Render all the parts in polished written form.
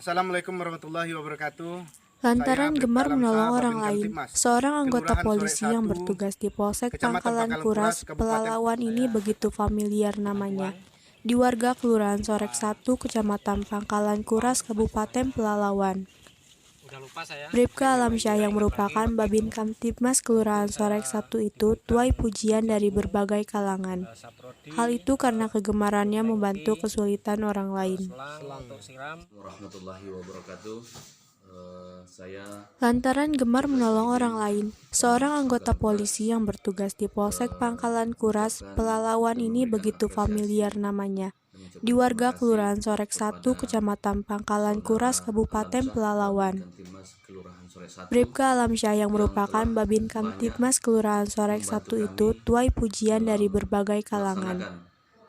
Assalamualaikum warahmatullahi wabarakatuh. Saya Lantaran gemar Bribka menolong Alamsa, orang Babin lain, Kamtibmas, seorang anggota Kelurahan Sore polisi yang 1, bertugas di Polsek Kecamatan Pangkalan Pangkalan Kuras, Kuras, Kabupaten. Pelalawan ini begitu familiar namanya. Di warga Kelurahan Sorek 1, Kecamatan Pangkalan Kuras, Kabupaten Pelalawan. Bribka Alamsyah yang merupakan Babin Kamtibmas Kelurahan Sorek 1 itu tuai pujian dari berbagai kalangan. Hal itu karena kegemarannya membantu kesulitan orang lain. Warahmatullahi wabarakatuh. Saya Lantaran gemar menolong orang lain, seorang anggota polisi yang bertugas di Polsek Pangkalan Kuras, Pelalawan ini begitu familiar namanya. Di warga Kelurahan Sorek 1, Kecamatan Pangkalan Kuras, Kabupaten Pelalawan. Bribka Alamsyah yang merupakan Babin Kamtibmas Kelurahan Sorek 1 itu tuai pujian dari berbagai kalangan.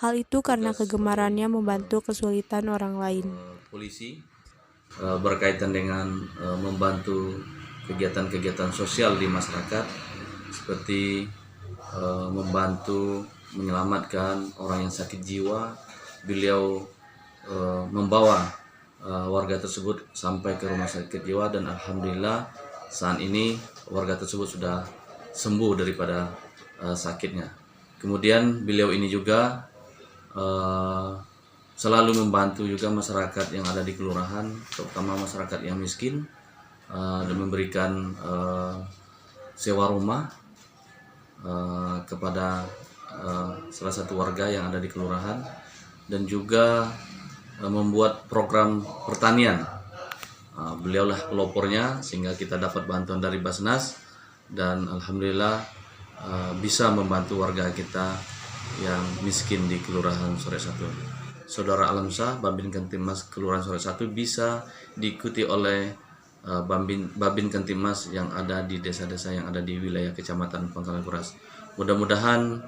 Hal itu karena kegemarannya membantu kesulitan orang lain. polisi berkaitan dengan membantu kegiatan-kegiatan sosial di masyarakat seperti membantu menyelamatkan orang yang sakit jiwa. Beliau membawa warga tersebut sampai ke rumah sakit jiwa dan alhamdulillah saat ini warga tersebut sudah sembuh daripada sakitnya. Kemudian beliau ini juga selalu membantu juga masyarakat yang ada di kelurahan, terutama masyarakat yang miskin, dan memberikan sewa rumah kepada salah satu warga yang ada di kelurahan, dan juga membuat program pertanian. Beliaulah pelopornya sehingga kita dapat bantuan dari Basnas dan alhamdulillah bisa membantu warga kita yang miskin di Kelurahan Sore 1. Saudara Alamsa, Babin Kamtibmas Kelurahan Sore 1 bisa diikuti oleh Babin Kamtibmas yang ada di desa-desa yang ada di wilayah Kecamatan Pangkalan Kuras. Mudah-mudahan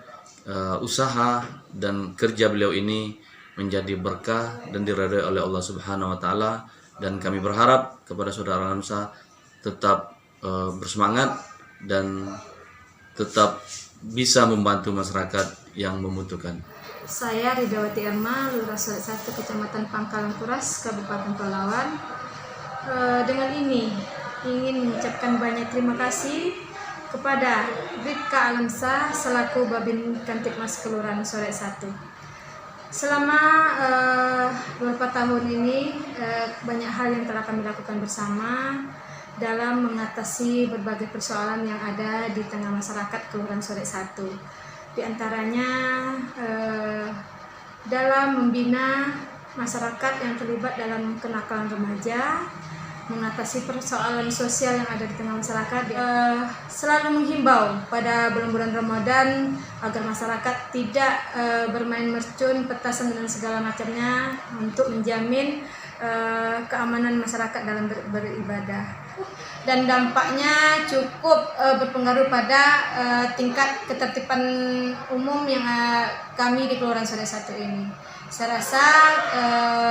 usaha dan kerja beliau ini menjadi berkah dan diridhai oleh Allah Subhanahu wa taala, dan kami berharap kepada saudara Alamsa tetap bersemangat dan tetap bisa membantu masyarakat yang membutuhkan. Saya Ridawati Irma, Lurah Sore 1, Kecamatan Pangkalan Kuras, Kabupaten Pelalawan. Dengan ini ingin mengucapkan banyak terima kasih kepada Bribka Alamsa selaku Babin Kamtibmas Kelurahan Sore 1. Selama beberapa tahun ini banyak hal yang telah kami lakukan bersama dalam mengatasi berbagai persoalan yang ada di tengah masyarakat Kelurahan Sore 1. Di antaranya dalam membina masyarakat yang terlibat dalam kenakalan remaja, mengatasi persoalan sosial yang ada di tengah masyarakat, selalu menghimbau pada bulan-bulan Ramadan agar masyarakat tidak bermain mercun, petasan dan segala macamnya untuk menjamin keamanan masyarakat dalam beribadah. Dan dampaknya cukup berpengaruh pada tingkat ketertiban umum yang kami di Kelurahan Sore 1 ini. Saya rasa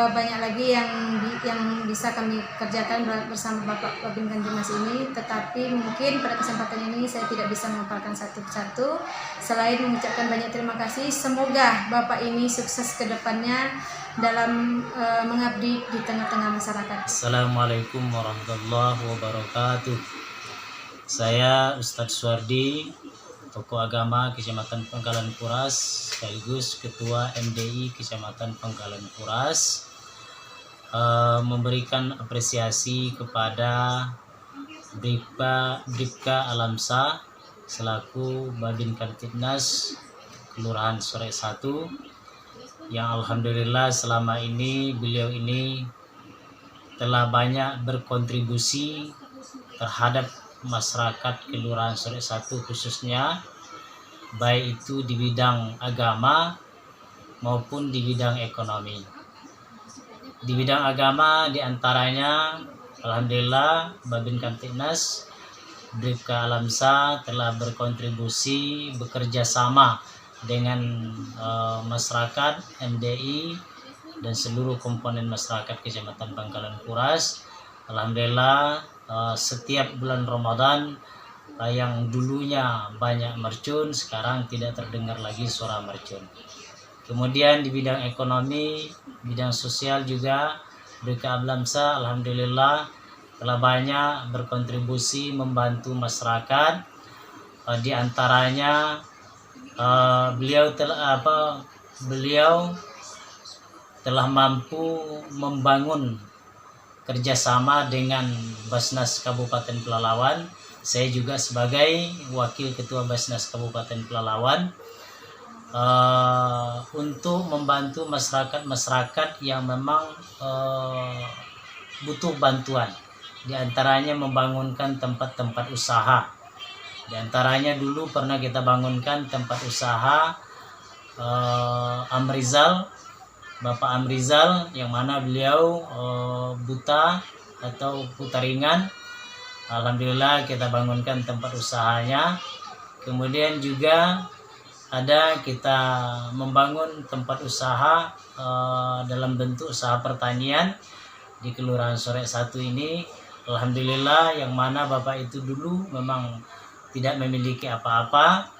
banyak lagi yang bisa kami kerjakan bersama Bapak Babin Kamtibmas ini, tetapi mungkin pada kesempatan ini saya tidak bisa memaparkan satu persatu. Selain mengucapkan banyak terima kasih, semoga Bapak ini sukses ke depannya dalam mengabdi di tengah-tengah masyarakat. Assalamualaikum warahmatullahi wabarakatuh. Saya Ustadz Suwardi, tokoh agama Kecamatan Pangkalan Kuras, sekaligus Ketua MDI Kecamatan Pangkalan Kuras, memberikan apresiasi kepada Bribka Alamsa selaku Babin Kamtibmas Kelurahan Sore 1, yang alhamdulillah selama ini beliau ini telah banyak berkontribusi terhadap masyarakat Kelurahan Sore 1 khususnya, baik itu di bidang agama maupun di bidang ekonomi. Di bidang agama diantaranya alhamdulillah Babin Kamtibmas Bribka Alamsa telah berkontribusi bekerja sama dengan masyarakat MDI dan seluruh komponen masyarakat Kecamatan Pangkalan Kuras. Alhamdulillah setiap bulan Ramadan yang dulunya banyak mercun, sekarang tidak terdengar lagi suara mercun. Kemudian di bidang ekonomi, bidang sosial juga BK Lamsa alhamdulillah telah banyak berkontribusi membantu masyarakat. Di antaranya beliau telah mampu membangun kerjasama dengan Basnas Kabupaten Pelalawan. Saya juga sebagai Wakil Ketua Basnas Kabupaten Pelalawan untuk membantu masyarakat yang memang butuh bantuan. Di antaranya membangunkan tempat-tempat usaha. Di antaranya dulu pernah kita bangunkan tempat usaha Amrizal, Bapak Amrizal, yang mana beliau buta atau buta ringan. Alhamdulillah kita bangunkan tempat usahanya. Kemudian juga kita membangun tempat usaha dalam bentuk usaha pertanian di Kelurahan Sorek 1 ini. Alhamdulillah, yang mana Bapak itu dulu memang tidak memiliki apa-apa.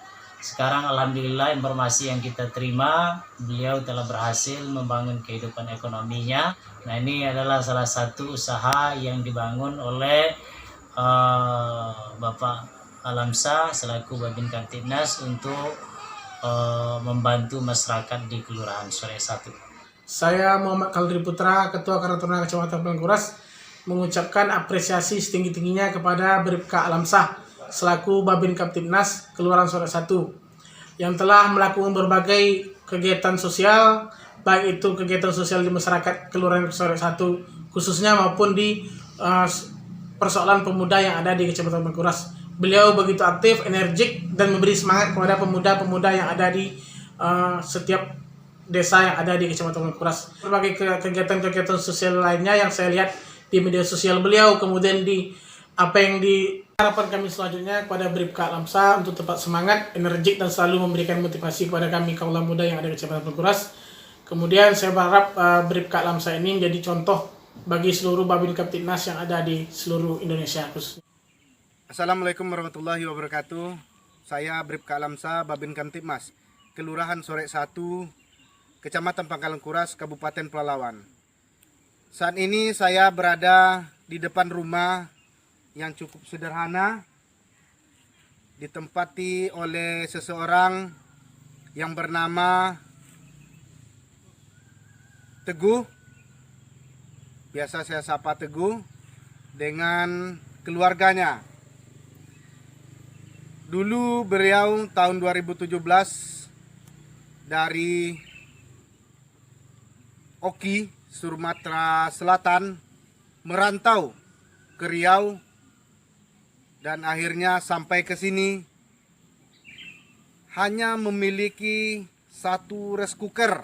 Sekarang alhamdulillah informasi yang kita terima, beliau telah berhasil membangun kehidupan ekonominya. Nah, ini adalah salah satu usaha yang dibangun oleh Bapak Alamsa selaku Babin Kamtibnas untuk membantu masyarakat di Kelurahan Sorek 1. Saya Muhammad Kaldri Putra, Ketua Karang Kecamatan Pelengkuras, mengucapkan apresiasi setinggi-tingginya kepada Bribka Alamsah selaku Babin Kamtibnas Kelurahan Sorek 1 yang telah melakukan berbagai kegiatan sosial, baik itu kegiatan sosial di masyarakat Kelurahan Sorek 1 khususnya maupun di persoalan pemuda yang ada di Kecamatan Pelengkuras. Beliau begitu aktif, energik, dan memberi semangat kepada pemuda-pemuda yang ada di setiap desa yang ada di Kecamatan Pelengkuras. Berbagai kegiatan-kegiatan sosial lainnya yang saya lihat di media sosial beliau, kemudian di apa yang di harapan kami selanjutnya kepada Bribka Alamsa untuk tetap semangat, energik, dan selalu memberikan motivasi kepada kami kaula muda yang ada di Kecamatan Pelengkuras. Kemudian saya berharap Bribka Alamsa ini menjadi contoh bagi seluruh Babin Kamtibnas yang ada di seluruh Indonesia khususnya. Assalamualaikum warahmatullahi wabarakatuh. Saya Bribka Alamsa, Babin Kamtibmas Kelurahan Sorek 1, Kecamatan Pangkalan Kuras, Kabupaten Pelalawan. Saat ini saya berada di depan rumah yang cukup sederhana, ditempati oleh seseorang yang bernama Teguh, biasa saya sapa Teguh, dengan keluarganya. Dulu beliau tahun 2017 dari Oki, Sumatera Selatan, merantau ke Riau dan akhirnya sampai ke sini hanya memiliki satu rice cooker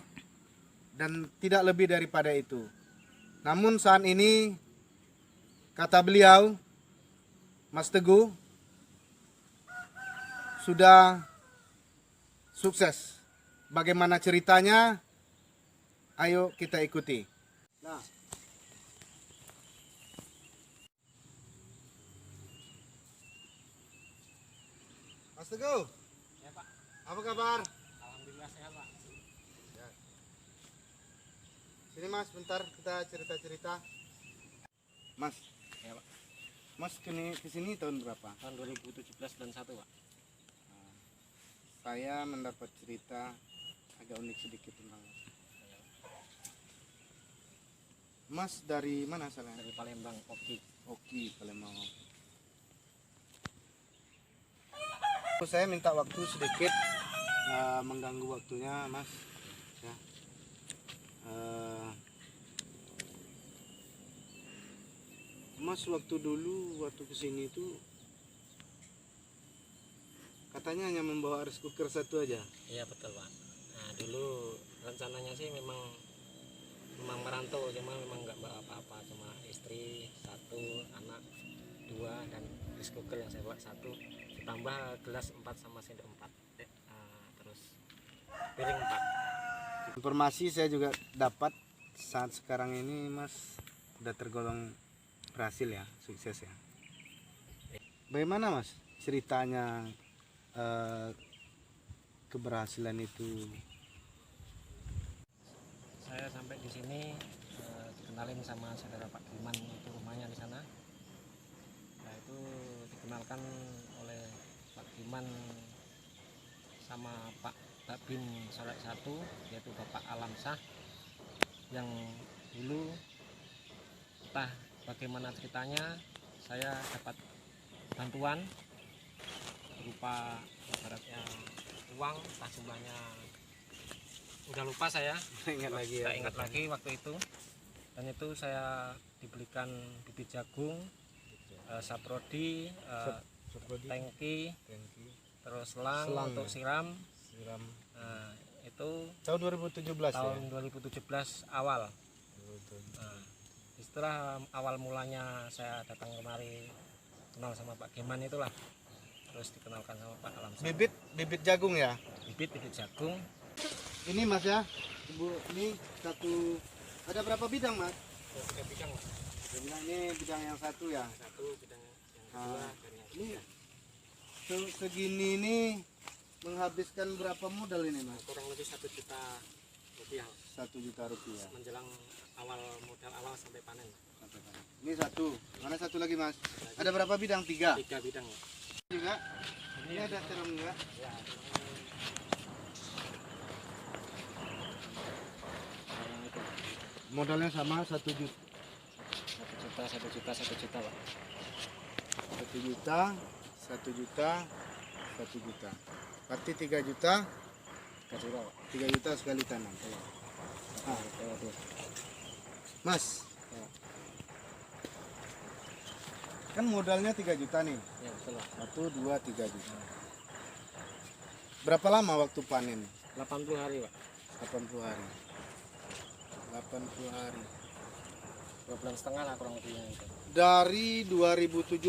dan tidak lebih daripada itu. Namun saat ini kata beliau, Mas Teguh, sudah sukses. Bagaimana ceritanya? Ayo kita ikuti. Nah, Mas Teguh. Ya, Pak. Apa kabar? Alhamdulillah sehat, Pak. Ya. Sini Mas, bentar kita cerita-cerita. Mas. Ya, Pak. Mas kesini tahun berapa? Tahun 2017 dan 1, Pak. Saya mendapat cerita agak unik sedikit tentang Mas. Dari mana asalnya? Dari Palembang, Oki. Oki, Palembang. Saya minta waktu sedikit, mengganggu waktunya, Mas. Ya. Mas waktu kesini itu katanya hanya membawa rice cooker satu aja. Iya betul Pak. Nah dulu rencananya sih memang merantau, cuma memang nggak bawa apa-apa, cuma istri 1, anak 2, dan rice cooker yang saya bawa 1, ditambah gelas 4 sama sendok 4, terus piring 4. Informasi saya juga dapat saat sekarang ini Mas udah tergolong berhasil ya, sukses ya. Bagaimana Mas ceritanya keberhasilan itu? Saya sampai di sini dikenalin main sama saudara Pak Giman, itu rumahnya di sana. Nah itu dikenalkan oleh Pak Giman sama Pak Babin Solek 1, yaitu Bapak Alamsah, yang dulu entah bagaimana ceritanya saya dapat bantuan berupa ibaratnya uang, entah jumlahnya udah lupa saya, Ingat lagi ya. tak ingat lagi waktu itu. Dan itu saya dibelikan bibit jagung, saprodi, tangki, terus selang Selang, untuk ya. siram. Siram. Nah, itu Tahun 2017 tahun ya. 2017 awal. Nah, istilah awal mulanya saya datang kemari kenal sama Pak Giman itulah, terus dikenalkan sama Pak Alamsah. Bibit jagung ya. Bibit jagung. Ini Mas ya, Ibu, ini satu, ada berapa bidang Mas? 3 bidang, Mas. Ini bidang yang satu ya. Satu bidang yang kedua dan yang Ini ketiga. segini ini menghabiskan berapa modal ini Mas? Kurang lebih 1 juta rupiah 1 juta rupiah. menjelang modal awal sampai panen. Ini satu, mana satu lagi Mas? Ada berapa bidang? 3 3 bidang, Mas. juga. Ini ada terong juga. Ya, yang itu Modalnya sama 1 juta. 1 juta, Pak. 1 juta, 1 juta, 1 juta. Berarti 3 juta, 3 juta, Pak. 3 juta sekali tanam. Ah, Waduh. Mas, kan modalnya 3 juta nih. Ya, betul, Pak. 1, 2, 3 juta. Berapa lama waktu panen? 80 hari, Pak. 80 hari. 80 hari. 2 bulan setengah lah kurang lebihnya itu. Dari 2017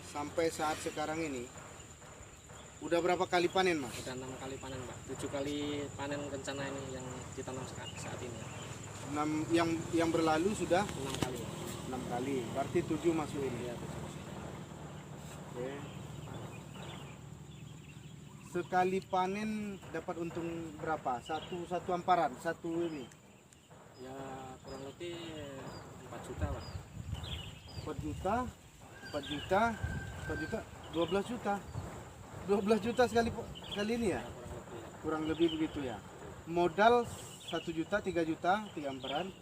sampai saat sekarang ini udah berapa kali panen Mas? Udah 6 kali panen, Pak. 7 kali panen rencana ini yang ditanam saat ini. 6 yang berlalu sudah 6 kali. 6 kali. Berarti 7 masuk ini. Ya, betul. Oke. Sekali panen dapat untung berapa? Satu amparan, satu ini. Ya kurang lebih 4 juta, Pak. 4 juta, 4 juta, 4 juta, 12 juta. 12 juta sekali ini ya? Ya, kurang lebih. Kurang lebih begitu ya. Modal 1 juta, 3 juta, 3 amparan.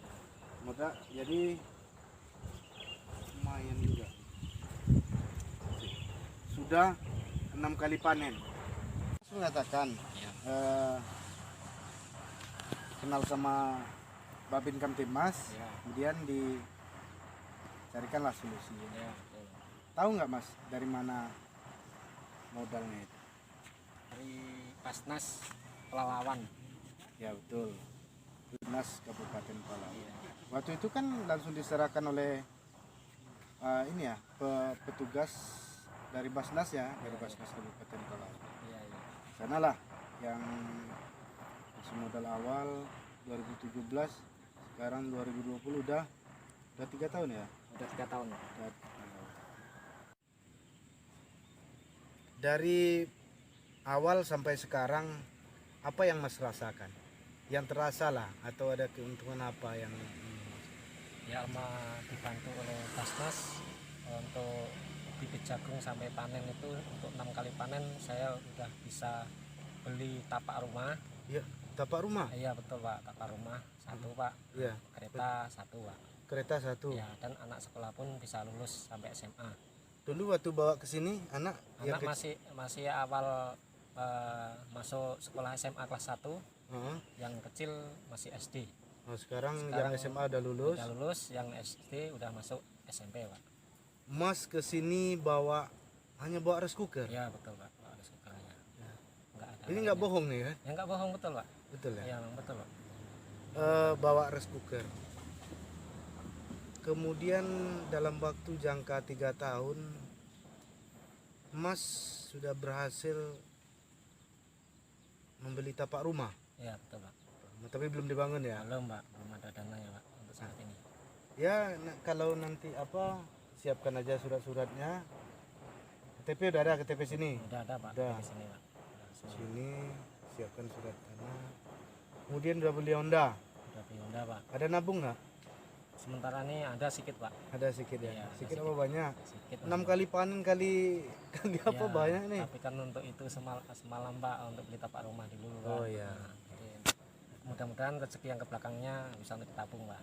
Modal jadi lumayan juga. Sudah 6 kali panen. Saya mengatakan Ya. kenal sama Babin Kamtibmas, Ya. kemudian dicarikanlah solusi. Ya, betul. Tahu nggak Mas dari mana modalnya itu? Dari Basnas Pelalawan. Ya betul. Dinas Kabupaten Palawan. Iya. Waktu itu kan langsung diserahkan oleh ini ya petugas dari Basnas ya, dari Basnas Kabupaten Palawan. Iya, iya. Sanalah yang masih modal awal 2017, sekarang 2020 udah 3 tahun ya. Udah 3 tahun. Udah 3 tahun. Dari awal sampai sekarang apa yang Mas rasakan? Yang terasa lah atau ada keuntungan apa yang Ya, dibantu oleh Basnas untuk bibit jagung sampai panen itu, untuk 6 kali panen saya udah bisa beli tapak rumah. ya tapak rumah? Iya betul, Pak, tapak rumah 1, Pak. Ya, Kereta 1, Pak. kereta 1. Ya, dan anak sekolah pun bisa lulus sampai SMA. Dulu waktu bawa ke sini anak yang Anak masih awal masuk sekolah SMA kelas 1, Heeh. yang kecil masih SD. Oh, sekarang Sekarang yang SMA udah lulus. Udah lulus, yang SD udah masuk SMP, Pak. Mas ke sini hanya bawa rice cooker. Ya betul, Pak. Ada sukaranya. Enggak ada. Ini nggak bohong nih kan? Ya enggak bohong, betul, Pak. Betul ya. Iya, memang betul, Pak. Bawa rice cooker. Kemudian dalam waktu jangka 3 tahun Mas sudah berhasil membeli tapak rumah. Iya, betul, Pak. Tapi belum dibangun ya. Belum, Pak. Belum ada dananya, Pak, untuk saat ini. Ya kalau nanti siapkan aja surat-suratnya. KTP udah ada, KTP sini. Udah ada, Pak, Udah. di sini, Pak. Udah semua. Sini siapkan surat tanah. Kemudian udah beli Honda. Udah beli Honda, Pak. Ada nabung nggak? Sementara ini ada sedikit Pak. Ada sedikit ya. Iya, ada Sedikit apa banyak? Sedikit. 6 kali panen kali apa Ya, banyak nih? Tapi kan untuk itu semalam Pak untuk beli tapak rumah dulu. Oh, Pak. iya. Nah, jadi mudah-mudahan rezeki yang ke belakangnya bisa untuk ditabung Pak.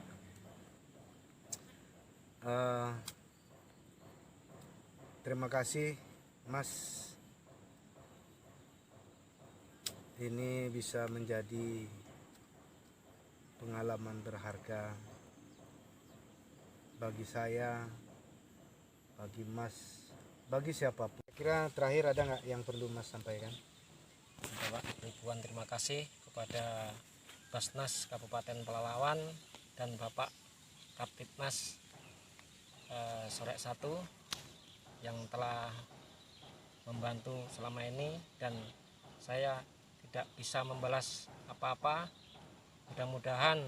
Terima kasih Mas. Ini bisa menjadi pengalaman berharga bagi saya, bagi Mas, bagi siapapun. Kira terakhir ada nggak yang perlu Mas sampaikan? Bapak ribuan terima kasih kepada Basnas Kabupaten Pelalawan dan Bapak Kaptipnas Sorek 1 yang telah membantu selama ini, dan saya tidak bisa membalas apa-apa. Mudah-mudahan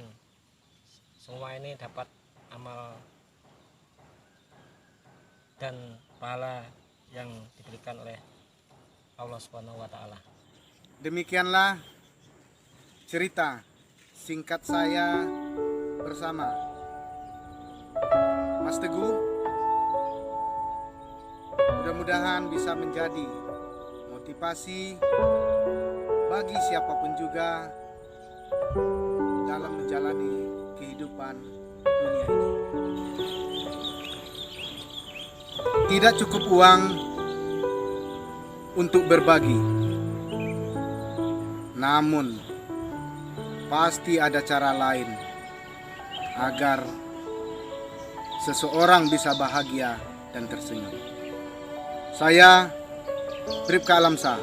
semua ini dapat amal dan pahala yang diberikan oleh Allah Subhanahu wa taala. Demikianlah cerita singkat saya bersama Mas Teguh. Mudah-mudahan bisa menjadi motivasi bagi siapapun juga dalam menjalani kehidupan dunia ini. Tidak cukup uang untuk berbagi, namun pasti ada cara lain agar seseorang bisa bahagia dan tersenyum. Saya Bribka Alamsa,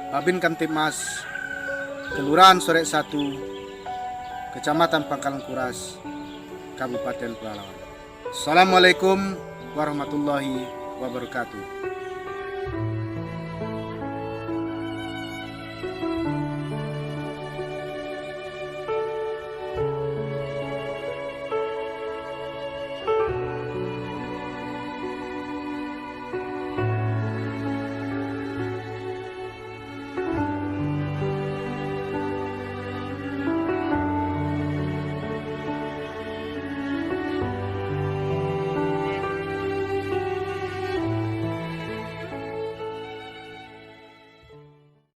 Babin Kamtipmas, Kelurahan Sorek 1, Kecamatan Pangkalan Kuras, Kabupaten Pelalawan. Assalamualaikum warahmatullahi wabarakatuh.